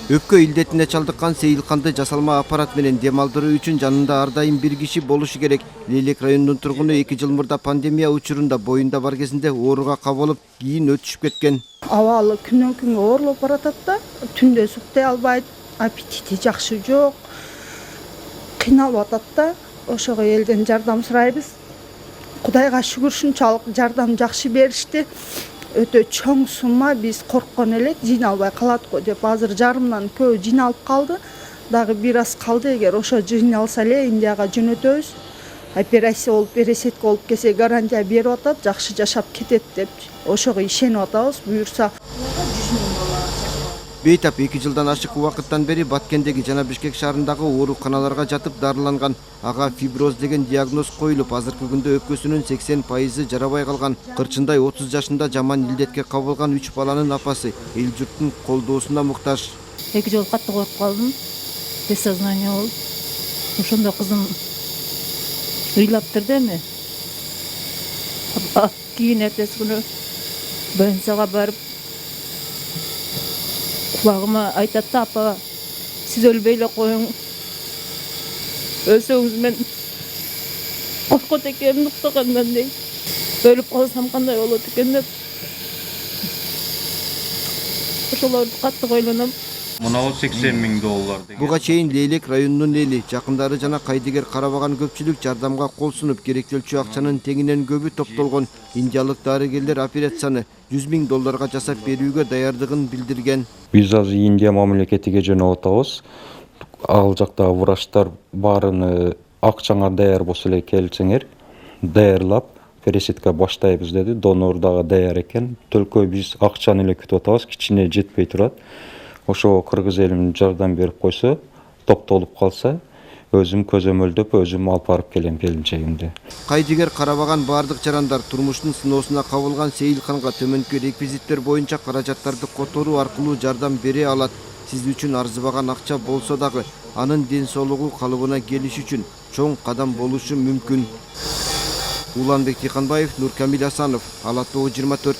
Өпкө илдетине чалдыккан Сейилканды жасалма аппарат менен дем алдыруу үчүн жанында ар дайым бир киши болушу керек. Лейлек районунун тургуну 2 жыл мурда пандемия учурунда боюнда бар кезинде ооруга кабылып, кийин өтүшүп кеткен. Абалы күнөн күнгө оорлоп баратат да, түндө суктей албайт, аппетити жакшы жок, кыйналып атат да. Ошого элден жардам сурайбыз. Кудайга шүгүр, ушунчалык жардам жакшы беришти. Өтө чоң сумма, биз корккон элек жыйналбай калат го деп. Азыр жарымдан көбү жыйналып калды. Дагы бир аз калды, эгер ошо жыйналса эле Индияга жөнөтөбүз. Операция болуп, пересетке болуп келсе гарантия берип атат, жакшы жашап кетет деп. Ошого ишенип атабыз, буюрса. Бейтап 2 жылдан ашык убакыттан бери Баткендеги жана Бишкек шаарындагы ооруканаларга жатып дарыланган. Ага фиброз деген диагноз коюлуп, азыркы күндө өпкөсүнүн 80% жарабай калган. Кырчындай 30 жашында жаман илдетке кабылган 3 баланын апасы эл журттун колдоосуна муктаж. 2 жыл катты коркуп калдым. Без сознания болуп. Ошондо кызым ыйлаптыр эми. Кийин эртеси күнү больницага барып кулагыма айтат да, апа, сиз өлбөй эле коюң. Өлсөңүз мен коркот экенин уктагандан дейт. Өлүп калсам кандай болот экен деп. Ошолорду катты ойлоном. Мынау $80.000. Буга чейин Лейлек районунун эли, жакындары жана кайдыгер карабаган көпчүлүк жардамга кол сунуп, керектелчү акчанын теңинен көбү топтолгон. Индиялык дарыгерлер операцияны $100.000 жасап берүүгө даярдыгын билдирген. Биз азыр Индия мамлекетиге жөнөп атабыз. Ал жактагы врачтар баарын акчаңар даяр болсо эле келсеңер, даярлап пересетке баштайбыз деди. Донор дагы даяр экен. Төлкө биз акчаны эле күтүп атабыз, кичине жетпей турат. Ошо кыргыз элим жардам берип койсо, топтолуп калса, өзүм көзөмөлдөп, өзүм алып барып келем келинчегимди. Кайдыгер карабаган бардык жарандар турмуштун сыноосуна кабылган Сейилканга төмөнкү реквизиттер боюнча каражаттарды которуу аркылуу жардам бере алат. Сиз үчүн арзыбаган акча болсо дагы, анын ден соолугу калыбына келиш үчүн чоң кадам болушу мүмкүн. Уланбек Тиханбаев, Нуркамил Асанов, Ала Тоо 24.